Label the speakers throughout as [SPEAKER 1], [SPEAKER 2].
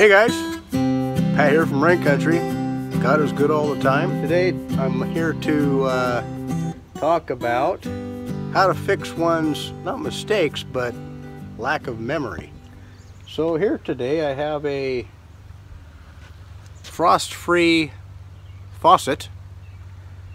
[SPEAKER 1] Hey guys, Pat here from Rain Country. God is good all the time. Today I'm here to talk about how to fix one's, not mistakes, but lack of memory. So here today I have a frost-free faucet.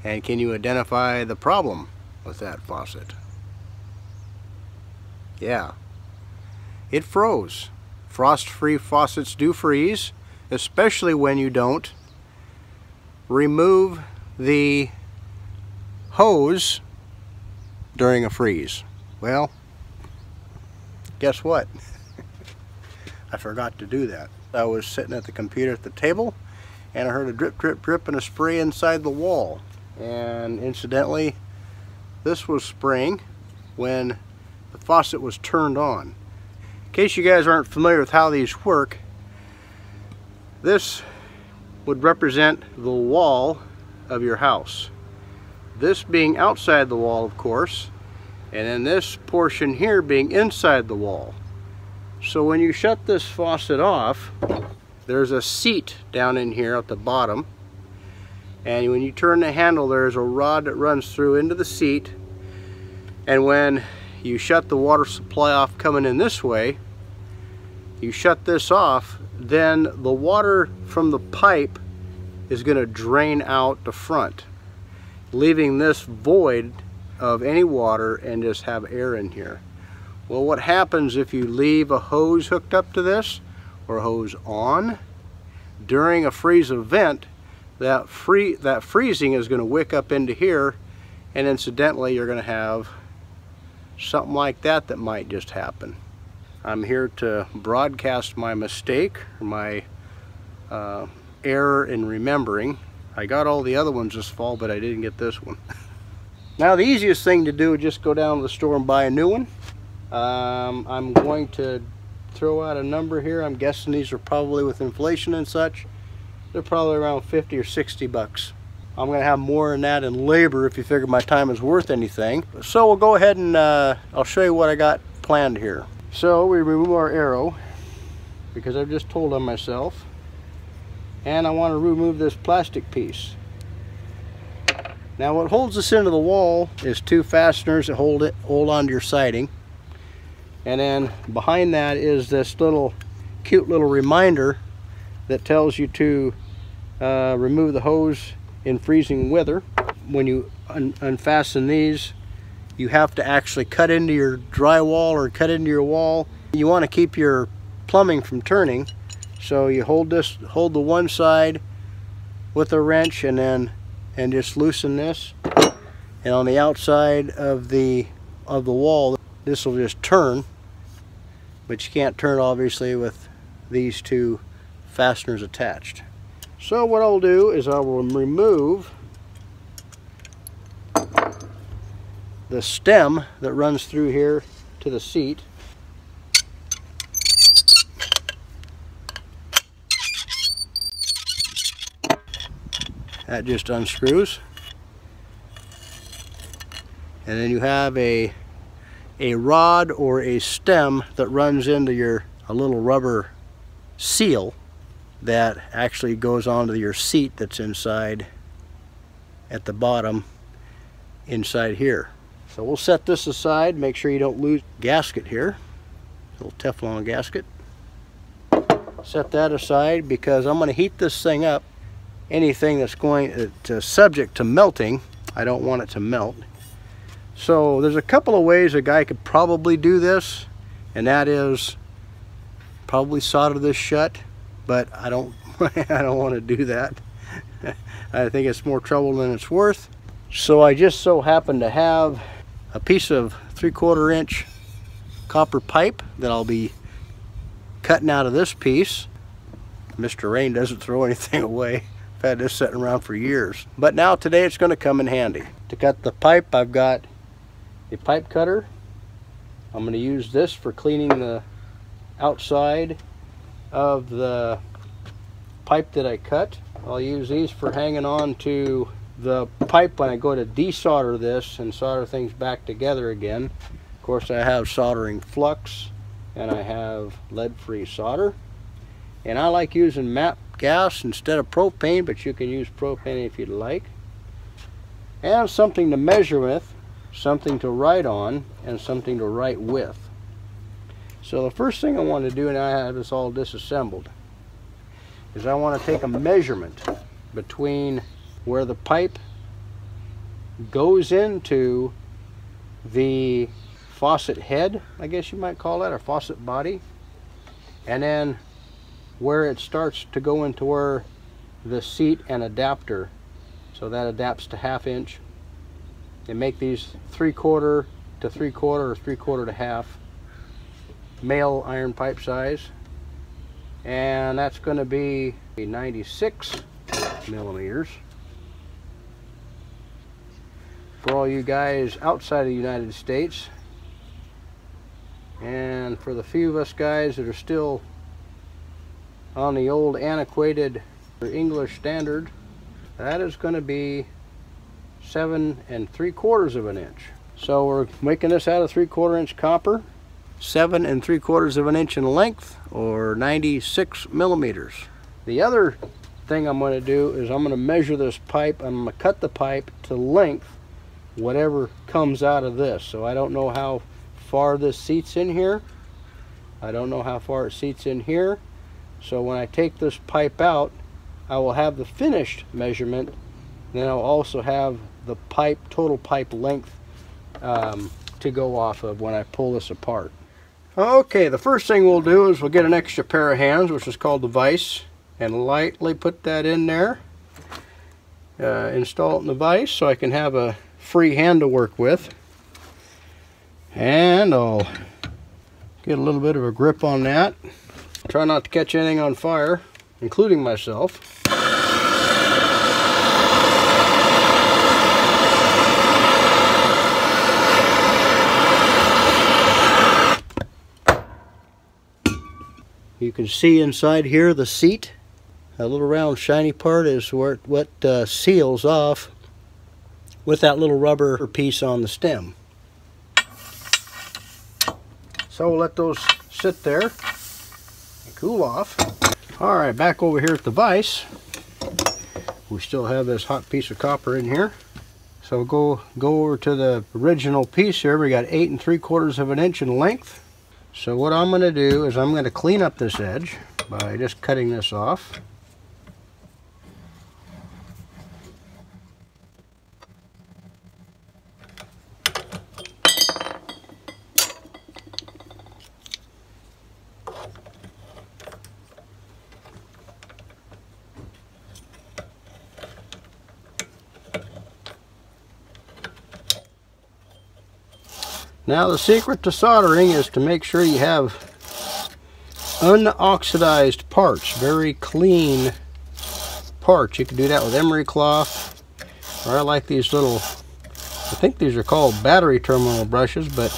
[SPEAKER 1] And can you identify the problem with that faucet? Yeah, it froze. Frost-free faucets do freeze, especially when you don't remove the hose during a freeze. Well, guess what? I forgot to do that. I was sitting at the computer at the table and I heard a drip, drip, drip and a spray inside the wall. And incidentally, this was spraying when the faucet was turned on. In case you guys aren't familiar with how these work, this would represent the wall of your house. This being outside the wall, of course, and then this portion here being inside the wall. So when you shut this faucet off, there's a seat down in here at the bottom, and when you turn the handle, there's a rod that runs through into the seat, and when you shut the water supply off coming in this way, you shut this off, then the water from the pipe is going to drain out the front, leaving this void of any water and just have air in here. Well, what happens if you leave a hose hooked up to this or a hose on during a freeze event? That freezing is going to wick up into here, and incidentally you're going to have something like that that might just happen. I'm here to broadcast my mistake, my error in remembering. I got all the other ones this fall, but I didn't get this one. Now the easiest thing to do is just go down to the store and buy a new one. I'm going to throw out a number here. I'm guessing these are probably, with inflation and such, they're probably around 50 or 60 bucks. I'm going to have more than that in labor if you figure my time is worth anything. So we'll go ahead and I'll show you what I got planned here. So we remove our arrow, because I've just told on myself, and I want to remove this plastic piece. Now what holds this into the wall is two fasteners that hold onto your siding, and then behind that is this cute little reminder that tells you to remove the hose in freezing weather. When you unfasten these, you have to actually cut into your drywall or cut into your wall. You want to keep your plumbing from turning, so you hold the one side with a wrench and just loosen this, and on the outside of the wall this will just turn, but you can't turn obviously with these two fasteners attached. So what I'll do is I will remove the stem that runs through here to the seat. That just unscrews, and then you have a rod or a stem that runs into a little rubber seal that actually goes onto your seat that's inside at the bottom inside here. So we'll set this aside. Make sure you don't lose gasket here, little Teflon gasket. Set that aside because I'm going to heat this thing up. Anything that's subject to melting, I don't want it to melt. So there's a couple of ways a guy could probably do this, and that is probably solder this shut, but I don't I don't want to do that. I think it's more trouble than it's worth. So I just so happen to have a piece of 3/4 inch copper pipe that I'll be cutting out of this piece. Mr. Rain doesn't throw anything away. I've had this sitting around for years, but now today it's going to come in handy. To cut the pipe, I've got a pipe cutter. I'm going to use this for cleaning the outside of the pipe that I cut. I'll use these for hanging on to the pipe when I go to desolder this and solder things back together again. Of course, I have soldering flux and I have lead-free solder. And I like using MAP gas instead of propane, but you can use propane if you'd like. And something to measure with, something to write on, and something to write with. So the first thing I want to do, and I have this all disassembled, is I want to take a measurement between where the pipe goes into the faucet head, I guess you might call that, or faucet body, and then where it starts to go into where the seat and adapter, so that adapts to 1/2 inch. They make these 3/4 to 3/4 or 3/4 to 1/2 male iron pipe size, and that's going to be 96 millimeters. For all you guys outside of the United States, and for the few of us guys that are still on the old antiquated English standard, that is going to be 7 3/4 of an inch. So we're making this out of 3/4 inch copper, 7 3/4 of an inch in length, or 96 millimeters. The other thing I'm going to do is I'm going to measure this pipe. I'm going to cut the pipe to length, whatever comes out of this. So I don't know how far this seats in here. I don't know how far it seats in here. So when I take this pipe out, I will have the finished measurement. Then I'll also have the pipe, total pipe length to go off of when I pull this apart. Okay, the first thing we'll do is we'll get an extra pair of hands, which is called the vise, and lightly put that in there. Install it in the vise so I can have a free hand to work with. And I'll get a little bit of a grip on that. Try not to catch anything on fire, including myself. You can see inside here the seat. That little round shiny part is where what seals off with that little rubber piece on the stem. So we'll let those sit there and cool off. Alright, back over here at the vise. We still have this hot piece of copper in here. So go over to the original piece here. We got 8 3/4 of an inch in length. So what I'm going to do is I'm going to clean up this edge by just cutting this off. Now the secret to soldering is to make sure you have unoxidized parts, very clean parts. You can do that with emery cloth, or I like these little, I think these are called battery terminal brushes, but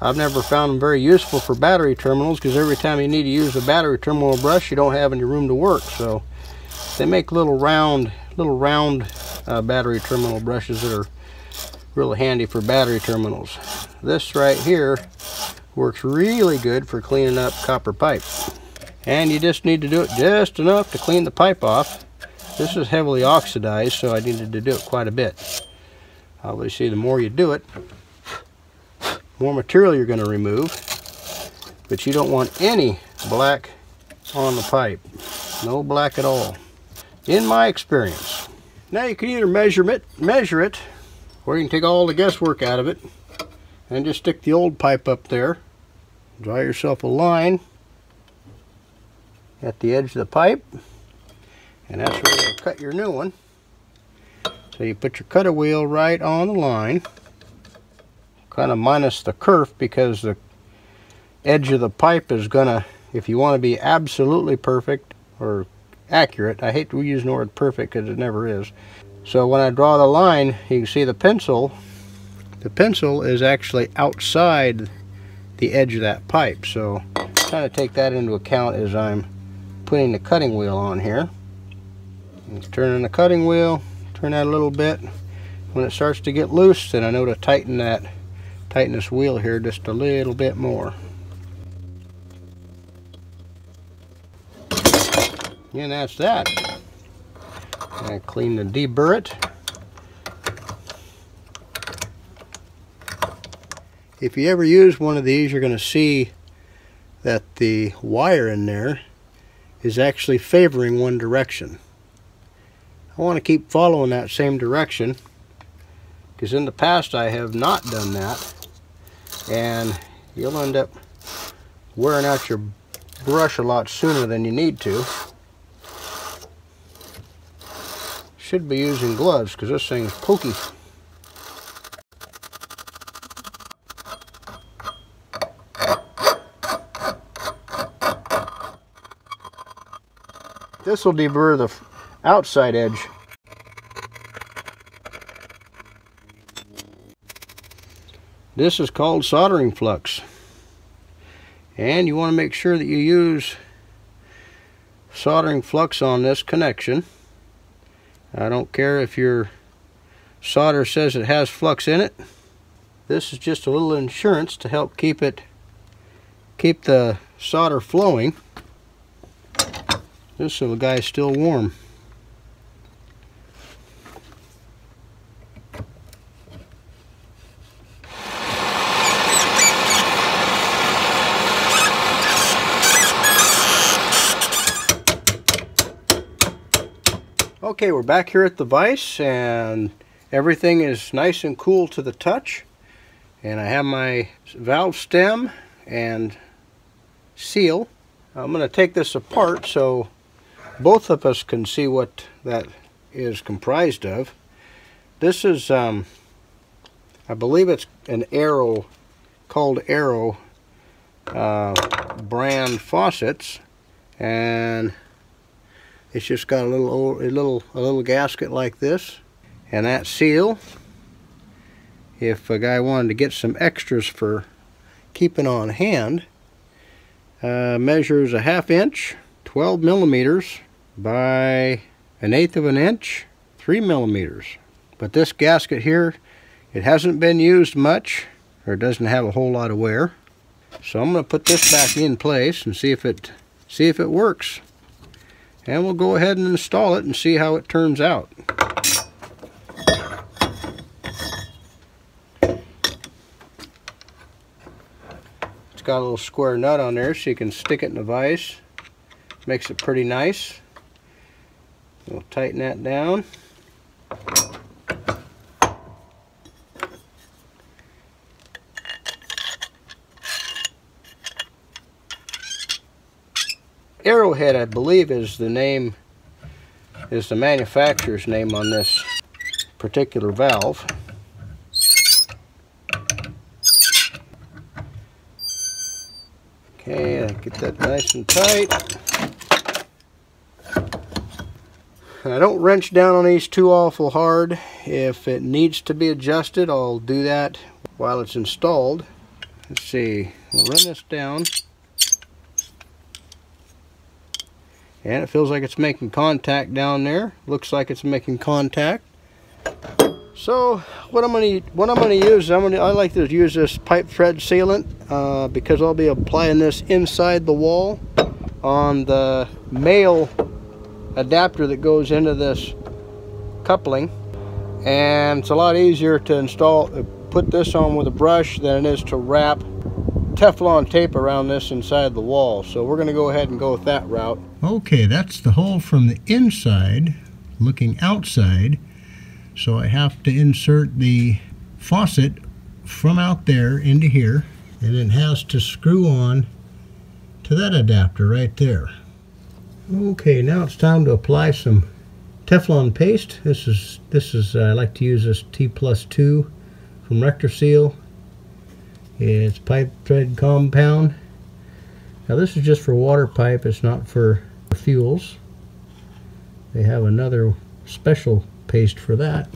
[SPEAKER 1] I've never found them very useful for battery terminals, because every time you need to use a battery terminal brush, you don't have any room to work. So they make little round battery terminal brushes that are really handy for battery terminals. This right here works really good for cleaning up copper pipe. And you just need to do it just enough to clean the pipe off. This is heavily oxidized, so I needed to do it quite a bit. Obviously, the more you do it, more material you're going to remove. But you don't want any black on the pipe. No black at all, in my experience. Now you can either measure it, or you can take all the guesswork out of it and just stick the old pipe up there. Draw yourself a line at the edge of the pipe, and that's where you'll cut your new one. So you put your cutter wheel right on the line, kind of minus the kerf, because the edge of the pipe is gonna, if you want to be absolutely perfect or accurate, I hate to use the word perfect because it never is. So when I draw the line, you can see the pencil is actually outside the edge of that pipe. So kind of take that into account as I'm putting the cutting wheel on here. And turning the cutting wheel, turn that a little bit. When it starts to get loose, then I know to tighten this wheel here just a little bit more. And that's that. I clean the deburr it. If you ever use one of these, you're going to see that the wire in there is actually favoring one direction. I want to keep following that same direction, because in the past I have not done that, and you'll end up wearing out your brush a lot sooner than you need to. Should be using gloves because this thing's pokey. This will deburr the outside edge. This is called soldering flux. And you want to make sure that you use soldering flux on this connection. I don't care if your solder says it has flux in it. This is just a little insurance to help keep the solder flowing. This little guy's still warm. Okay, we're back here at the vise, and everything is nice and cool to the touch. And I have my valve stem and seal. I'm going to take this apart so both of us can see what that is comprised of. This is, I believe it's an Arrow, called Arrow brand faucets, and it's just got a little gasket like this, and that seal, if a guy wanted to get some extras for keeping on hand, measures a 1/2 inch, 12 millimeters by 1/8 of an inch, 3 millimeters. But this gasket here, it hasn't been used much, or it doesn't have a whole lot of wear. So I'm going to put this back in place and see if it works. And we'll go ahead and install it and see how it turns out. It's got a little square nut on there so you can stick it in the vise. Makes it pretty nice. We'll tighten that down. Arrowhead, I believe, is the manufacturer's name on this particular valve. Okay, get that nice and tight. I don't wrench down on these too awful hard. If it needs to be adjusted, I'll do that while it's installed. Let's see, we'll run this down. And it feels like it's making contact down there. Looks like it's making contact. So what I'm going to use, I like to use this pipe thread sealant because I'll be applying this inside the wall on the male adapter that goes into this coupling. And it's a lot easier to put this on with a brush than it is to wrap Teflon tape around this inside the wall. So we're going to go ahead and go with that route. Okay, that's the hole from the inside looking outside. So I have to insert the faucet from out there into here, and it has to screw on to that adapter right there. Okay, now it's time to apply some Teflon paste. This is I like to use this T+2 from Rector Seal. It's pipe thread compound. Now this is just for water pipe, it's not for fuels. They have another special paste for that.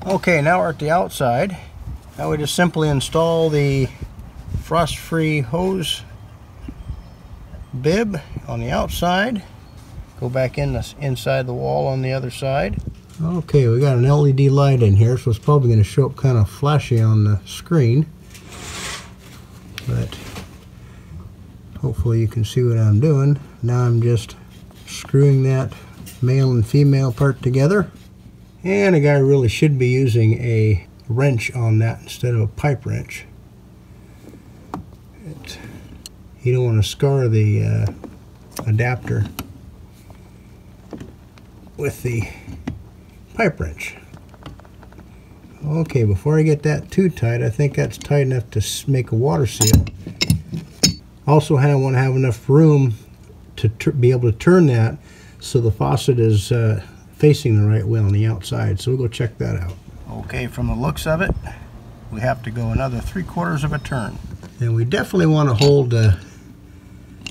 [SPEAKER 1] Okay, now we're at the outside. Now we just simply install the frost-free hose bib on the outside. Go back in inside the wall on the other side. Okay, we got an LED light in here, so it's probably going to show up kind of flashy on the screen. But hopefully you can see what I'm doing. Now I'm just screwing that male and female part together. And a guy really should be using a wrench on that instead of a pipe wrench. You don't want to scar the adapter with the pipe wrench. Okay, before I get that too tight, I think that's tight enough to make a water seal. Also, I want to have enough room to be able to turn that so the faucet is facing the right way on the outside. So we'll go check that out. Okay, from the looks of it, we have to go another 3/4 of a turn. And we definitely want to hold the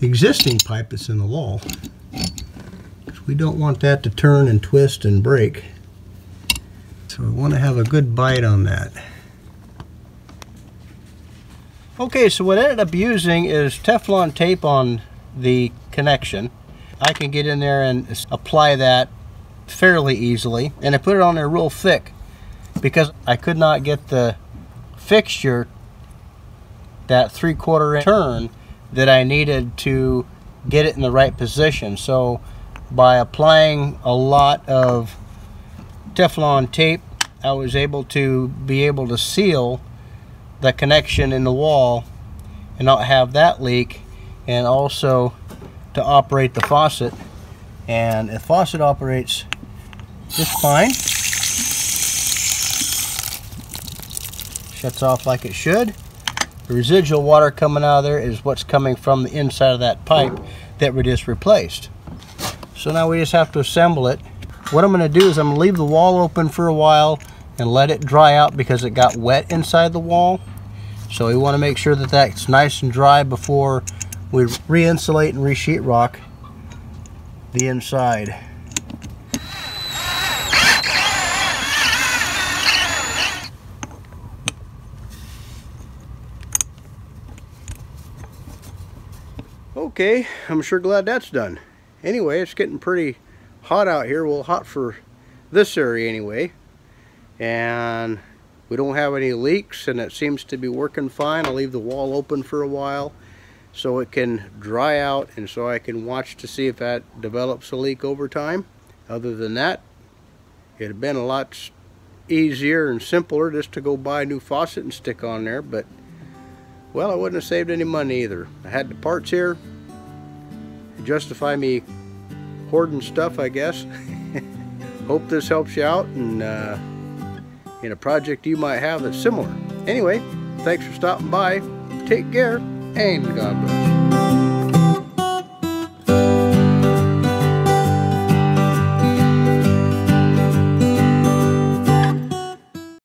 [SPEAKER 1] existing pipe that's in the wall, because we don't want that to turn and twist and break. So we want to have a good bite on that. Okay, so what I ended up using is Teflon tape on the connection. I can get in there and apply that fairly easily, and I put it on there real thick because I could not get the fixture, that 3/4 inch turn that I needed to get it in the right position. So by applying a lot of Teflon tape, I was able to seal the connection in the wall and not have that leak, and also to operate the faucet. And the faucet operates just fine. Shuts off like it should. The residual water coming out of there is what's coming from the inside of that pipe that we just replaced. So now we just have to assemble it. What I'm going to do is I'm going to leave the wall open for a while and let it dry out because it got wet inside the wall. So we want to make sure that that's nice and dry before we re-insulate and re-sheetrock the inside. Okay, I'm sure glad that's done. Anyway, it's getting pretty hot out here. Well, hot for this area anyway. And we don't have any leaks, and it seems to be working fine. I'll leave the wall open for a while so it can dry out, and so I can watch to see if that develops a leak over time. Other than that, it'd have been a lot easier and simpler just to go buy a new faucet and stick on there, but well, I wouldn't have saved any money either. I had the parts here to justify me hoarding stuff, I guess. Hope this helps you out and in a project you might have that's similar. Anyway, thanks for stopping by. Take care, and God bless.